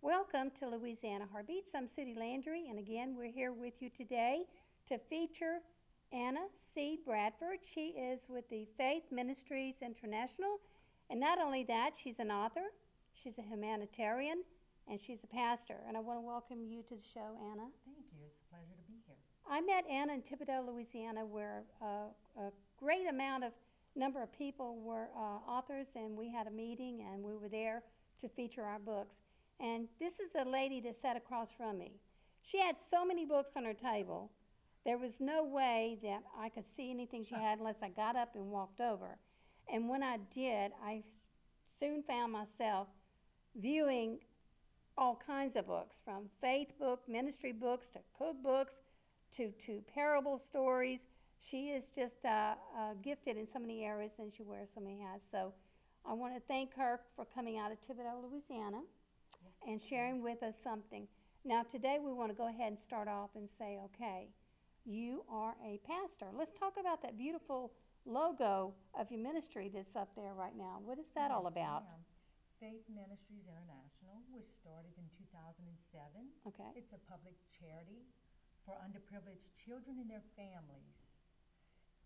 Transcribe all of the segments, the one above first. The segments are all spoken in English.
Welcome to Louisiana Heartbeats. I'm Sudie Landry, and again, we're here with you today to feature Anna C. Bradford. She is with the Faith Ministries International, and not only that, she's an author, she's a humanitarian, and she's a pastor. And I want to welcome you to the show, Anna. Thank you. It's a pleasure to be here. I met Anna in Thibodaux, Louisiana, where a great number of people were authors, and we had a meeting, and we were there to feature our books. And this is a lady that sat across from me. She had so many books on her table, there was no way that I could see anything she had unless I got up and walked over. And when I did, I soon found myself viewing all kinds of books, from faith book, ministry books, to cookbooks, to parable stories. She is just gifted in so many areas, and she wears so many hats. So I want to thank her for coming out of Thibodaux, Louisiana, and sharing with us something. Now today we want to go ahead and start off and say, okay, you are a pastor. Let's talk about that beautiful logo of your ministry that's up there right now. What is that all about? Ma'am. Faith Ministries International was started in 2007. Okay. It's a public charity for underprivileged children and their families.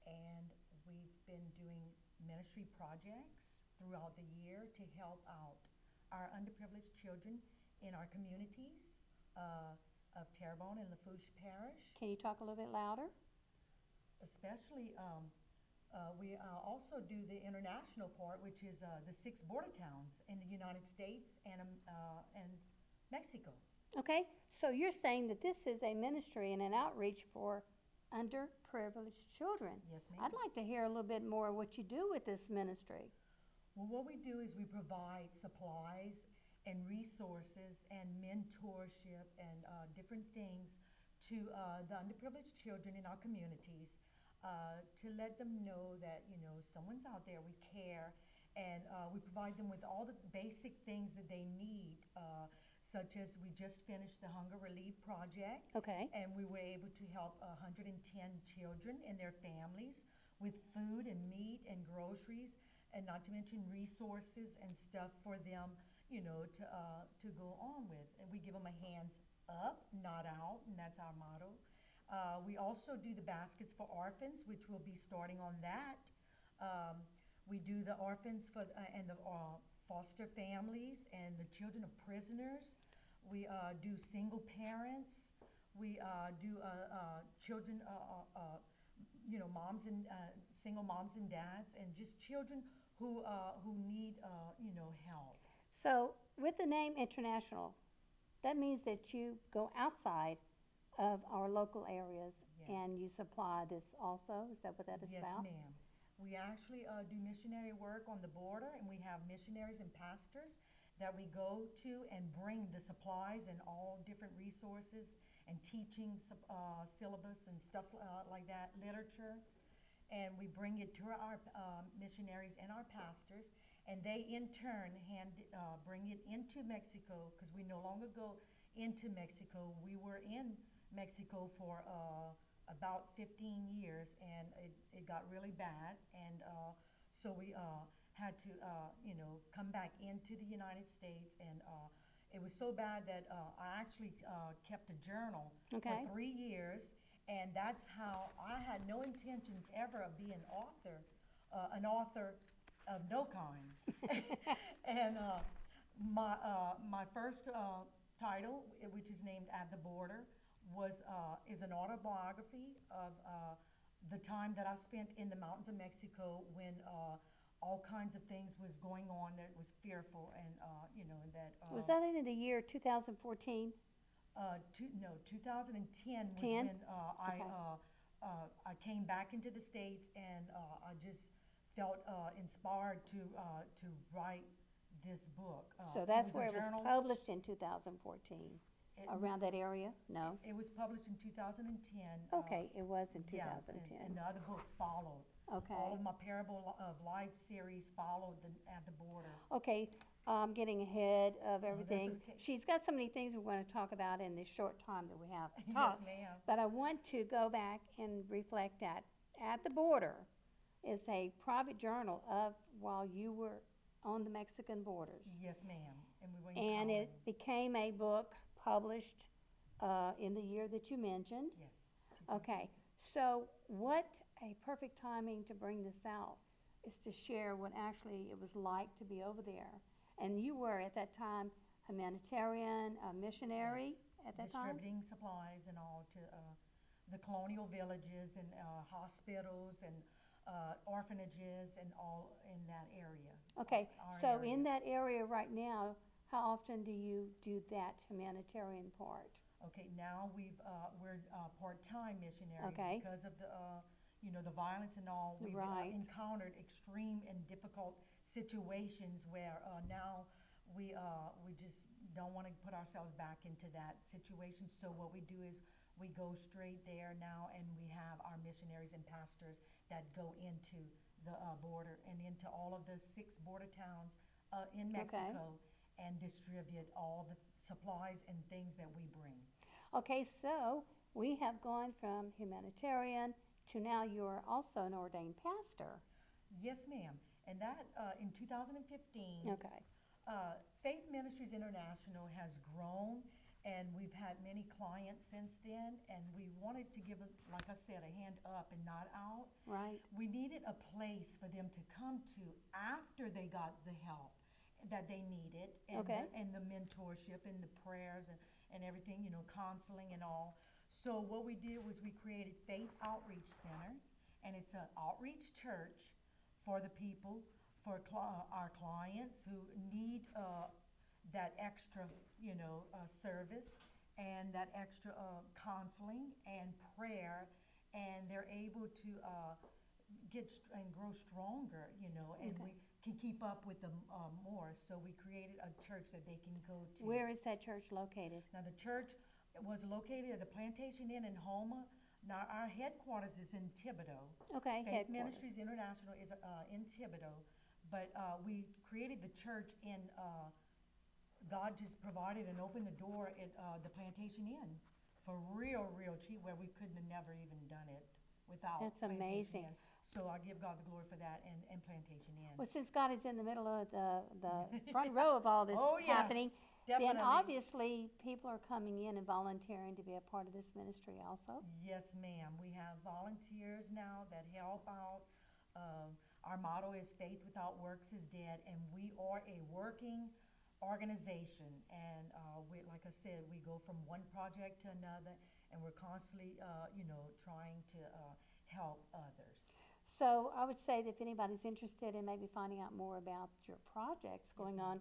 And we've been doing ministry projects throughout the year to help out our underprivileged children in our communities of Terrebonne and Lafourche Parish. Can you talk a little bit louder? Especially, we also do the international part, which is the 6 border towns in the United States and Mexico. Okay, so you're saying that this is a ministry and an outreach for underprivileged children. Yes, ma'am. I'd like to hear a little bit more what you do with this ministry. Well, what we do is we provide supplies and resources and mentorship and different things to the underprivileged children in our communities to let them know that, someone's out there, we care, and we provide them with all the basic things that they need, such as we just finished the Hunger Relief Project. Okay. And we were able to help 110 children and their families with food and meat and groceries, and not to mention resources and stuff for them, to go on with. And we give them a hands up, not out, and that's our motto. We also do the baskets for orphans, which we'll be starting on that. We do the orphans and the foster families and the children of prisoners. We do single parents. We do children, moms and single moms and dads, and just children who need help. So with the name International, that means that you go outside of our local areas. Yes. And you supply this also. Is that what that is about? Yes, ma'am. We actually do missionary work on the border, and we have missionaries and pastors that we go to and bring the supplies and all different resources and teaching syllabus and stuff like that, literature. And we bring it to our missionaries and our pastors, and they in turn bring it into Mexico, because we no longer go into Mexico. We were in Mexico for about 15 years, and it got really bad, and so we had to come back into the United States, and it was so bad that I actually kept a journal for 3 years, and that's how I had no intentions ever of being an author of no kind. And my first title, which is named At the Border, is an autobiography of the time that I spent in the mountains of Mexico when all kinds of things was going on that was fearful, and and that. Was that in the year 2014? 2010 was 10? when I came back into the States, and I just felt inspired to write this book. So that's where it was published in 2014. Around that area? No? It was published in 2010. Okay, it was in 2010. Yeah, and the other books followed. Okay. All of my Parable of Life series followed At the Border. Okay, I'm getting ahead of everything. that's okay. She's got so many things we want to talk about in this short time that we have to talk. Yes, ma'am. But I want to go back and reflect At the Border is a private journal of while you were on the Mexican borders. Yes, ma'am. And we were in And it Colony. became a book published in the year that you mentioned. Yes. Okay, so what a perfect timing to bring this out is to share what actually it was like to be over there. And you were at that time humanitarian, a missionary at that time? Distributing supplies and all to the colonial villages and hospitals and orphanages and all in that area. Okay, Our so area. in that area right now, how often do you do that humanitarian part? Okay, now we're part-time missionaries Okay. because of the the violence and all. We've Right. encountered extreme and difficult situations where now we just don't want to put ourselves back into that situation. So what we do is we go straight there now, and we have our missionaries and pastors that go into the border and into all of the 6 border towns in Mexico and distribute all the supplies and things that we bring. Okay, so we have gone from humanitarian to now you're also an ordained pastor. Yes, ma'am. And that in 2015, Okay. Faith Ministries International has grown, and we've had many clients since then. And we wanted to give, like I said, a hand up and not out. Right. We needed a place for them to come to after they got the help that they needed, and, Okay. and the mentorship and the prayers and everything, counseling and all. So what we did was we created Faith Outreach Center, and it's an outreach church for the people, for our clients who need that extra, service and that extra counseling and prayer, and they're able to and grow stronger, and Okay. we can keep up with them more. So we created a church that they can go to. Where is that church located? Now, the church was located at the Plantation Inn in Houma. Now, our headquarters is in Thibodaux. Okay, Faith headquarters. Ministries International is in Thibodaux, but we created the church in, God just provided and opened the door at the Plantation Inn for real, real cheap, where we couldn't have never even done it without That's Plantation amazing. Inn. So I give God the glory for that and Plantation Inn. Well, since God is in the middle of the front row of all this Oh, yes, happening, definitely. then obviously people are coming in and volunteering to be a part of this ministry also. Yes, ma'am. We have volunteers now that help out. Our motto is faith without works is dead, and we are a working organization. And like I said, we go from one project to another, and we're constantly, trying to help others. So I would say that if anybody's interested in maybe finding out more about your projects going on,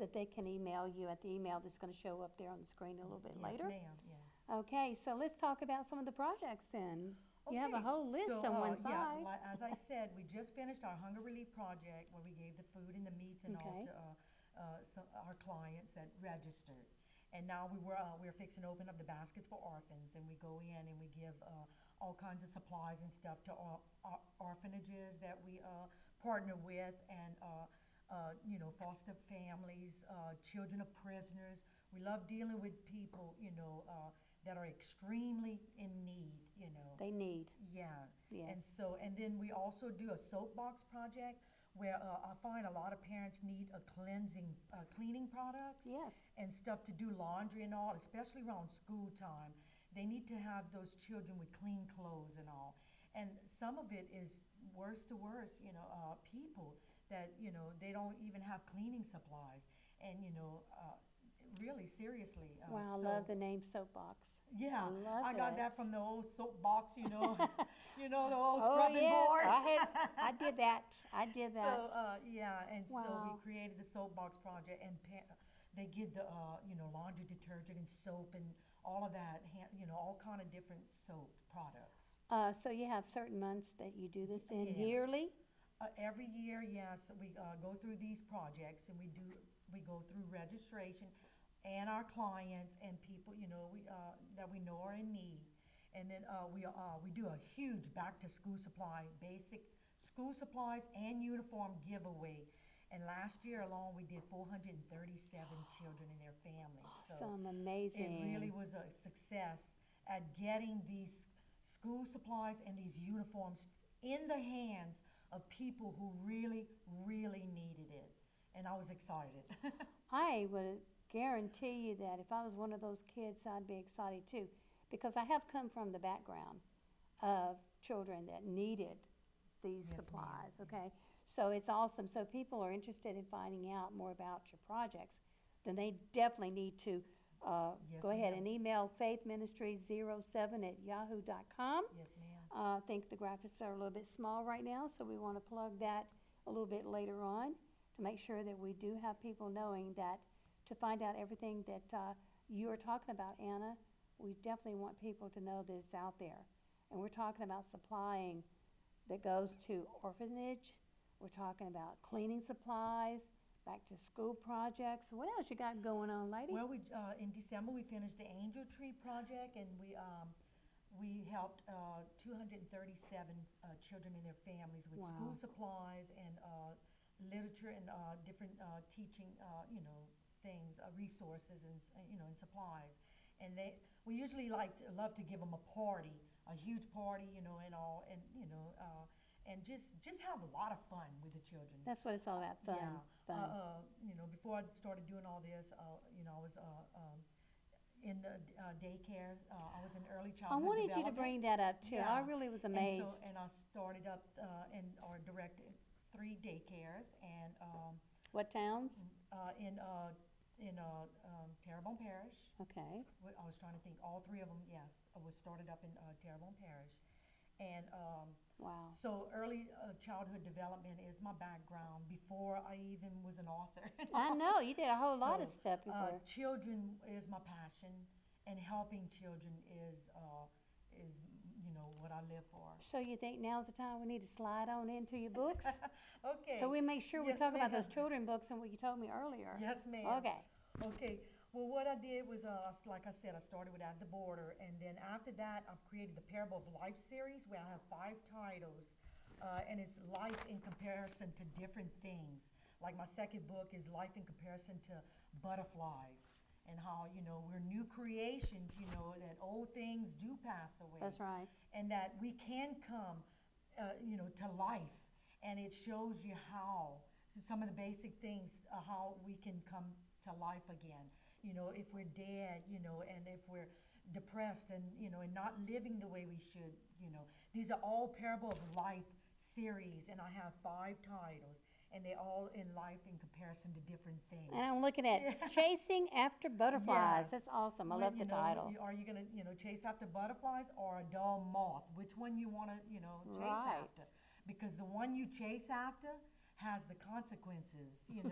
that they can email you at the email that's going to show up there on the screen a little bit later. Yes, ma'am. Yes. Okay, so let's talk about some of the projects then. You have a Okay, whole list so, on one yeah, side. as I said, we just finished our hunger relief project where we gave the food and the meats and all Okay. to our clients that registered. And now we're fixing to open up the baskets for orphans, and we go in and we give all kinds of supplies and stuff to orphanages that we partner with, and foster families, children of prisoners. We love dealing with people, that are extremely in need, They need, Yeah. yes. And then we also do a soapbox project where I find a lot of parents need cleaning products. Yes. And stuff to do laundry and all, especially around school time. They need to have those children with clean clothes and all. And some of it is worse to worse, people that, they don't even have cleaning supplies. And, really seriously. Wow, I love the name soapbox. Yeah, I love I got it. that from the old soapbox, the old Oh, scrubbing yeah, board. I did that. I did that. So, and so we Wow. created the soapbox project, and they get the, laundry detergent and soap and all of that, all kind of different soap products. So you have certain months that you do this in Yeah. yearly? Every year, yes, we go through these projects, and we go through registration and our clients and people, that we know are in need. And then we do a huge back-to-school basic school supplies and uniform giveaway. And last year alone, we did 437 children and their families. Awesome, amazing. It really was a success at getting these school supplies and these uniforms in the hands of people who really, really needed it. and I was excited. I would guarantee you that if I was one of those kids, I'd be excited too, because I have come from the background of children that needed these Yes, ma'am. supplies, okay? So it's awesome. So if people are interested in finding out more about your projects, then they definitely need to Yes, go ahead ma'am. and email faithministry07@yahoo.com. Yes, ma'am. I think the graphics are a little bit small right now, so we want to plug that a little bit later on to make sure that we do have people knowing that to find out everything that you are talking about, Anna, we definitely want people to know that it's out there. And we're talking about supplying that goes to orphanage. We're talking about cleaning supplies, back to school projects. What else you got going on, lady? Well, in December, we finished the Angel Tree Project, and we helped 237 children and their families with Wow. school supplies and literature and different teaching, things, resources and supplies. And we usually love to give them a party, a huge party, and all, and just have a lot of fun with the children. That's what it's all about, fun. Yeah. Fun. Before I started doing all this, I was in the daycare. I was in early I childhood wanted you to development. bring that up too. I Yeah. really was And amazed. and I started up or directed 3 daycares, and What towns? in Terrebonne Parish. Okay. I was trying to think, all 3 of them, yes, was started up in Terrebonne Parish. And Wow. so early childhood development is my background before I even was an author. I know, you did a whole lot of So, stuff before. Children is my passion, and helping children is what I live for. So you think now's the time we need to slide on into your books? Okay. So we make sure we Yes, talk about ma'am. those children books and what you told me earlier. Yes, ma'am. Okay. Okay. Well, what I did was, like I said, I started with At the Border, and then after that, I've created the Parable of Life series, where I have 5 titles, and it's life in comparison to different things. Like my second book is life in comparison to butterflies, and how, we're new creations, that old things do pass away. That's right. And that we can come, to life, and it shows you how, so some of the basic things, how we can come to life again. If we're dead, and if we're depressed and, and not living the way we should, These are all Parable of Life series, and I have 5 titles, and they all in life in comparison to different things. And I'm looking at Yeah. Chasing After Butterflies. Yes. That's awesome. I When, love the title. Are you gonna, chase after butterflies or a dull moth? Which one you wanna, chase Right. after? Because the one you chase after has the consequences, you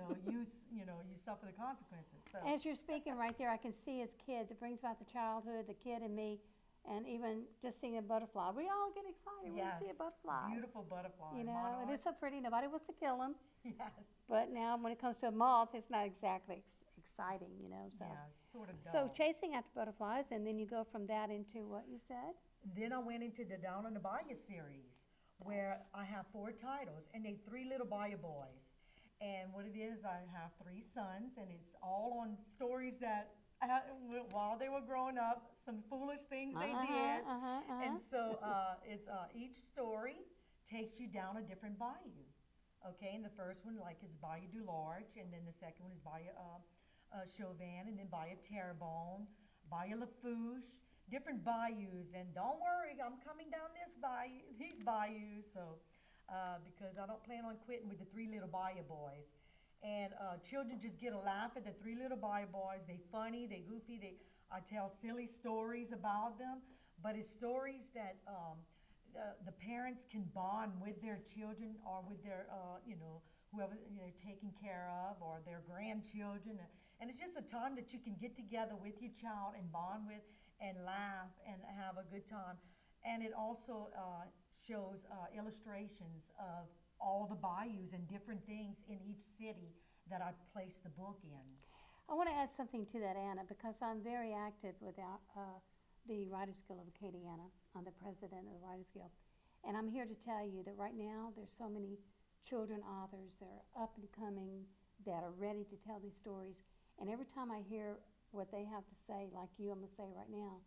suffer the consequences, so. As you're speaking right there, I can see as kids, it brings back the childhood, the kid in me, and even just seeing a butterfly. We all get excited when we see a Yes, butterfly. beautiful butterfly. You know, and monarch. they're so pretty. Nobody wants to kill them. Yes, But now when it comes to a moth, it's not exactly exciting, so. yeah, sort of dull. So Chasing After Butterflies, and then you go from that into what you said? Then I went into the Down on the Bayou series, where I have 4 titles, and they 3 little Bayou boys. And what it is, I have 3 sons, and it's all on stories that, while they were growing up, some foolish things they did. And so it's each story takes you down a different bayou. Okay, and the first one is Bayou du Large, and then the second one is Bayou Chauvin, and then Bayou Terrebonne, Bayou Lafourche, different bayous. And don't worry, I'm coming down these bayous, so because I don't plan on quitting with the 3 little bayou boys. And children just get a laugh at the 3 little bayou boys. They funny, they goofy, I tell silly stories about them, but it's stories that the parents can bond with their children, or with their, whoever they're taking care of, or their grandchildren. And it's just a time that you can get together with your child and bond with and laugh and have a good time. And it also shows illustrations of all the bayous and different things in each city that I placed the book in. I want to add something to that, Anna, because I'm very active with the Writers Guild of Acadiana. I'm the president of the Writers Guild. And I'm here to tell you that right now there's so many children authors that are up and coming, that are ready to tell these stories. And every time I hear what they have to say, like you, I'm going to say right now,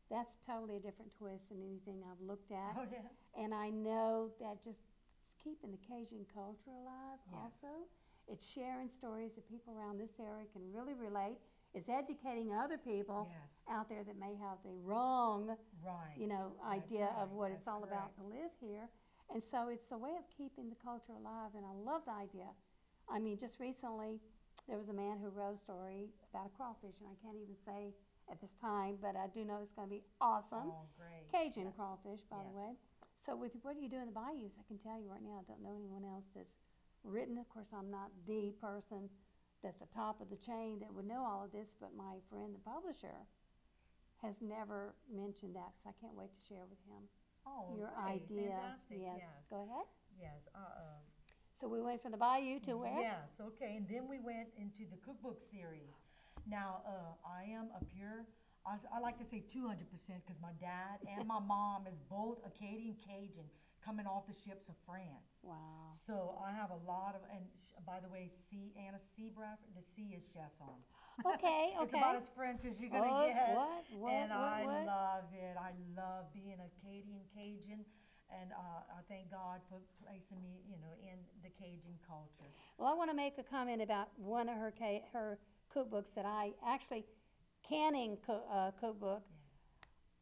that's totally a different twist than anything I've looked at. Oh, yeah. And I know that just keeping the Cajun culture alive Yes. also It's sharing stories that people around this area can really relate. It's educating other people Yes. out there that may have the wrong, Right. idea That's of right. what it's That's all about correct. to live here. And so it's a way of keeping the culture alive, and I love the idea. I mean, just recently, there was a man who wrote a story about a crawfish, and I can't even say at this time, but I do know it's going to be awesome. Oh, great. Cajun Yeah. crawfish, by the Yes. way. So with what you do in the bayous, I can tell you right now, I don't know anyone else that's written. Of course, I'm not the person that's the top of the chain that would know all of this, but my friend, the publisher, has never mentioned that, so I can't wait to share with him Oh, your great. idea. Fantastic. Yes, Yes. go ahead. Yes. So we went from the bayou to where? Yes, okay, and then we went into the cookbook series. Now, I am a pure, I like to say 200% because my dad and my mom is both Acadian Cajun coming off the ships of France. Wow. So I have a lot of, and by the way, Anna Seabraff, the C is Chasson. Okay, It's okay. about as French as you're gonna Oh, get. what, And I what? love it. I love being Acadian Cajun. And I thank God for placing me, in the Cajun culture. Well, I want to make a comment about one of her cookbooks that I actually, canning cookbook.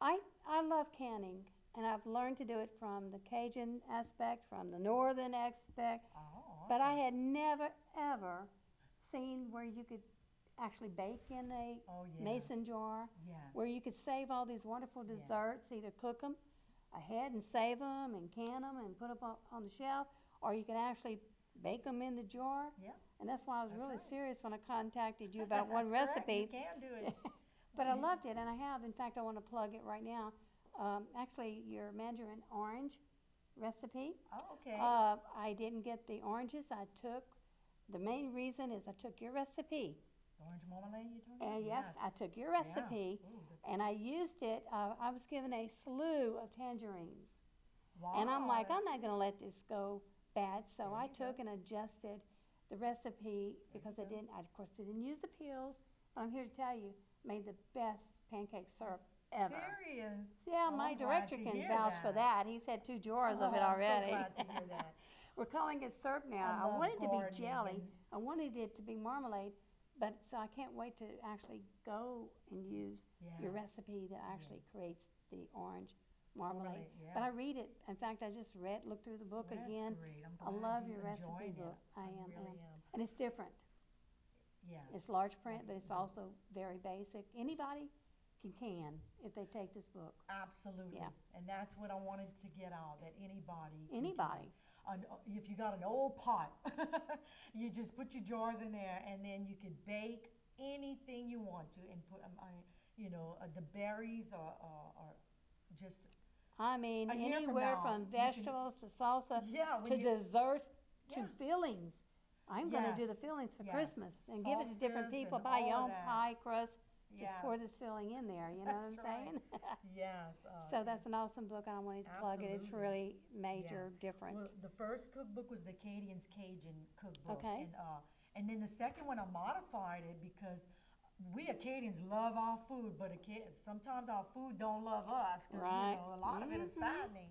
Yes. I love canning, and I've learned to do it from the Cajun aspect, from the northern aspect, Oh, awesome. but I had never, ever seen where you could actually bake in a Oh, yes. mason jar, Yes. where you could save all these wonderful Yes. desserts, either cook them ahead and save them and can them and put them on the shelf, or you can actually bake them in the jar. Yeah. And that's why I was That's really right. serious when I contacted you about one That's correct. recipe. You can do it. But I loved it, and I have. In fact, I want to plug it right now. Actually, your mandarin orange recipe. Oh, okay. I didn't get the oranges. The main reason is I took your recipe. The orange marmalade you're talking And about? yes, I took your recipe, Yeah. Ooh, good. and I used it. I was given a slew of tangerines. Wow. And I'm like, I'm that's- not going to let this go bad. So There I you go. took and adjusted the recipe There because you I go. didn't, of course, didn't use the peels. But I'm here to tell you, made the best pancake syrup ever. Serious? Yeah, Oh, my I'm glad director to can hear vouch for that. He's had 2 jars of it Oh, already. I'm so glad to hear that. We're calling it syrup now. I I love wanted it to be gardening jelly. and- I wanted it to be marmalade. But so I can't wait to actually go and use your Yes. recipe that actually creates the orange marmalade. Marmalade, yeah. But I read it. In fact, I just looked through the book Well, that's again. great. I'm I glad love you're your recipe enjoying book. it. I am. really am. And it's different. Yes. It's large print, but it's Absolutely. also very basic. Anybody can if they take this book. Absolutely. Yeah. And that's what I wanted to get out, that anybody. can Anybody. If you got an old pot, you just put your jars in there, and then you could bake anything you want to, and put, the berries are just, I mean, A year from anywhere now, from you can- vegetables to salsa yeah, to when you, desserts to Yeah. fillings. I'm going to do the Yes, fillings for yes. Christmas and give it to different Sauces people. and Buy your all own of that. pie crust. Just pour Yes. this filling in there. You know what I'm That's right. saying? yes. So that's an awesome book, and I wanted to plug it. It's Absolutely. really major different. Well, the first cookbook was the Acadian's Cajun cookbook. Okay. And then the second one, I modified it because we Acadians love our food, but sometimes our food don't love us because Right. a lot of it is fattening.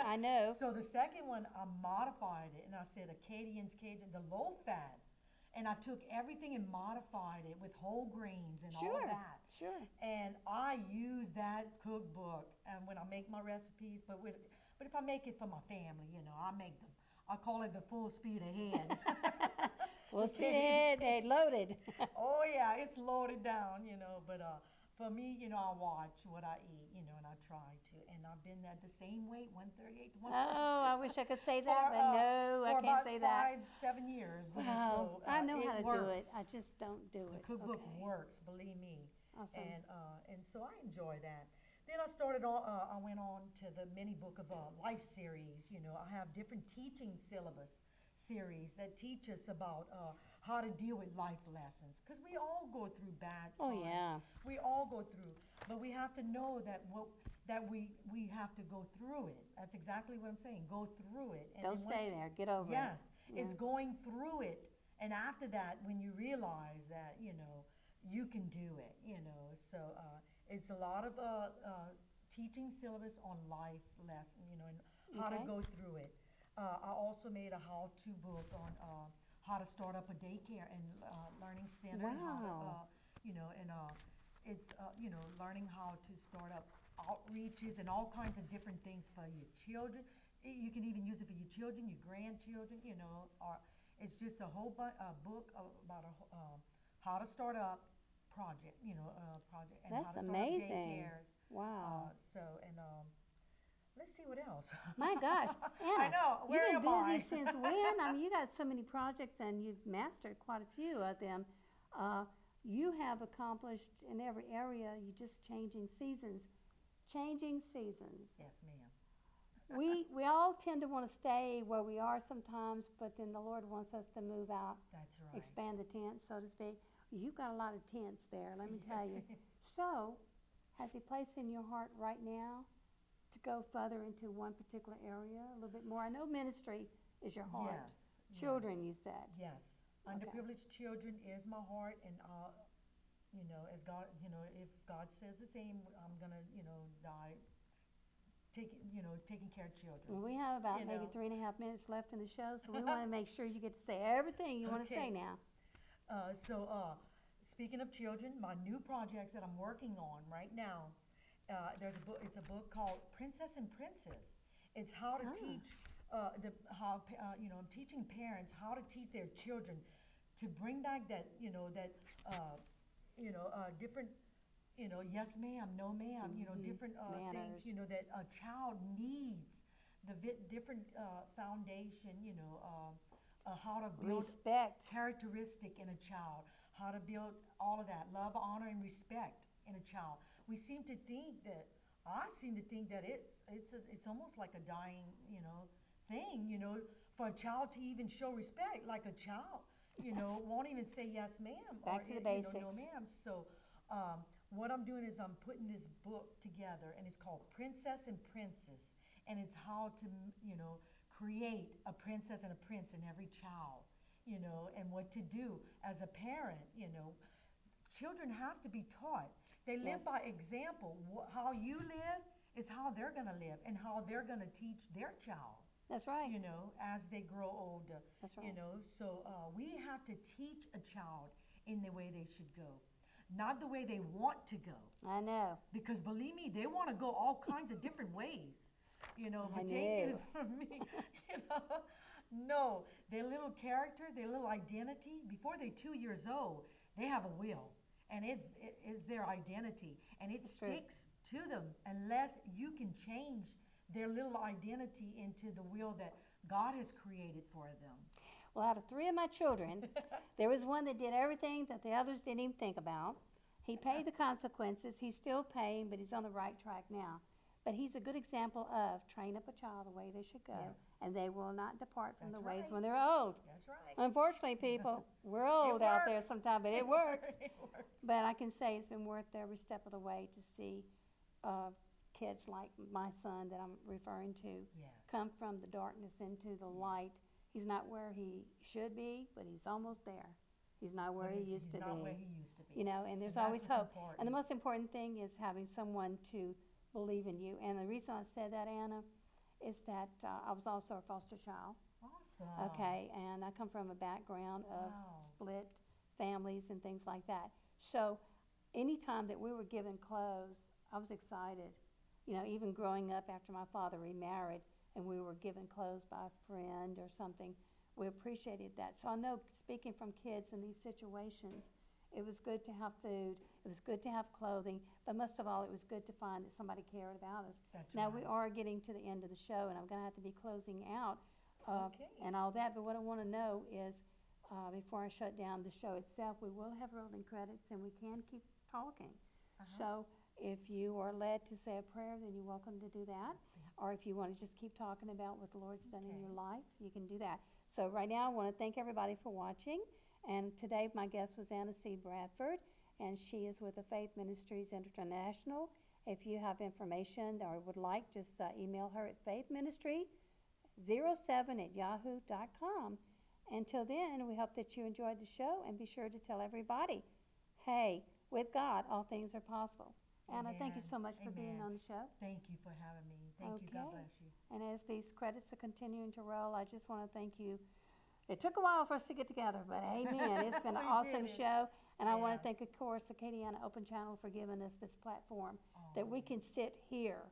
I know. So the second one, I modified it, and I said Acadian's Cajun, the low fat. And I took everything and modified it with whole grains and all of that. Sure. And I use that cookbook and when I make my recipes, but if I make it for my family, I call it the full speed ahead. Well, speed ahead, they loaded. Oh yeah, it's loaded down, but for me, I watch what I eat, and I try to. And I've been at the same weight, 138 to 142. Oh, I wish I could say that, but no, I for can't about say that. 5-7 years. Wow, So, I know how it to do it. works. I just don't do The it. cookbook Okay. works, believe me. Awesome. And so I enjoy that. Then I started on. I went on to the mini book of life series. I have different teaching syllabus series that teach us about how to deal with life lessons, because we all go through bad Oh, times. yeah. We all go through, but we have to know that we have to go through it. That's exactly what I'm saying. Go through it. And Don't then stay there. Get over it. Yes, it's going through it, and after that, when you realize that you can do it. So it's a lot of teaching syllabus on life lesson, and how to Okay. go through it. I also made a how-to book on how to start up a daycare and learning center. And how to, Wow. it's, learning how to start up outreaches and all kinds of different things for your children. You can even use it for your children, your grandchildren, or it's just a whole book about how to start up project, project, and how That's to start up amazing. daycares. Wow. Let's see what else. My gosh, I Anna, know, you've where been am I? busy since when? I mean, you got so many projects and you've mastered quite a few of them. You have accomplished in every area, you just changing seasons. Changing seasons. Yes, ma'am. We all tend to want to stay where we are sometimes, but then the Lord wants us to move out, That's right. expand the tent, so to speak. You've got a lot of tents there, let me tell you. Yes. So, has He placed in your heart right now to go further into one particular area a little bit more? I know ministry is your heart. Yes. Children, yes. you said. Yes. Okay. Underprivileged children is my heart, and as God, if God says the same, I'm gonna, die taking care of children. Well, we have about You maybe know. 3.5 minutes left in the show, so we want to make sure you get to say everything you want to say Okay. now. Speaking of children, my new projects that I'm working on right now, there's a book. It's a book called Princess and Princess. It's how to teach I'm teaching parents how to teach their children to bring back that different yes ma'am, no ma'am, different Manners. things that a child needs, the different foundation, how to build Respect. characteristic in a child, how to build all of that, love, honor, and respect in a child. I seem to think that it's almost like a dying, thing, for a child to even show respect, like a child, won't even say yes ma'am. Back to the basics. No ma'am. So what I'm doing is I'm putting this book together, and it's called Princess and Princess, and it's how to, create a princess and a prince in every child, and what to do as a parent, Children have to be taught. They live Yes. by example. How you live is how they're going to live, and how they're going to teach their child, That's right. as they grow older. That's right. So we have to teach a child in the way they should go, not the way they want to go. I know. Because believe me, they want to go all kinds of different ways. I But take it know. from me, no, their little character, their little identity, before they're 2 years old, they have a will, and it's their identity, and it That's true. sticks to them unless you can change their little identity into the will that God has created for them. Well, out of 3 of my children, there was one that did everything that the others didn't even think about. He paid the consequences. He's still paying, but he's on the right track now. But he's a good example of train up a child the way they should go, Yes. and they will not depart from That's the ways right. when they're old. That's right. Unfortunately, people, we're old out there works. sometimes, but it works. It works. But I can say it's been worth every step of the way to see kids like my son that I'm referring to Yes. come from the darkness into the light. He's not where he should be, but he's almost there. He's not where he used to He's not be. where he used to be. And there's that's always what's hope. important. And the most important thing is having someone to believe in you. And the reason I said that, Anna, is that I was also a foster child. Awesome. Okay, and I come from a background of Wow. split families and things like that. So anytime that we were given clothes, I was excited. Even growing up after my father remarried and we were given clothes by a friend or something, we appreciated that. So I know, speaking from kids in these situations, it was good to have food, it was good to have clothing, but most of all, it was good to find that somebody cared about us. That's Now, right. we are getting to the end of the show, and I'm going to have to be closing out Okay. and all that. But what I want to know is, before I shut down the show itself, we will have rolling credits, and we can keep talking. So if you are led to say a prayer, then you're welcome to do that. Or if you want to just keep talking about what the Lord's done in your life, you can do that. So right now, I want to thank everybody for watching. And today, my guest was Anna C. Bradford, and she is with the Faith Ministries International. If you have information or would like, just email her at faithministry07@yahoo.com. Until then, we hope that you enjoyed the show, and be sure to tell everybody, hey, with God, all things are possible. Anna, thank you Amen. so much for being Amen. on the show. Thank you for having me. Thank you. God Okay. bless you. And as these credits are continuing to roll, I just want to thank you It took a while for us to get together, but amen. It's been an We awesome did it. show. And I want Yes. to thank, of course, the Acadiana Open Channel for giving us this platform that we can sit here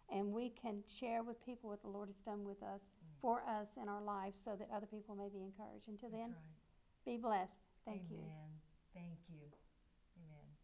and we can share with people what the Lord has done with us, for us in our lives, so that other people may be encouraged. Until then, That's right. be blessed. Thank you. Amen. Thank you. Amen.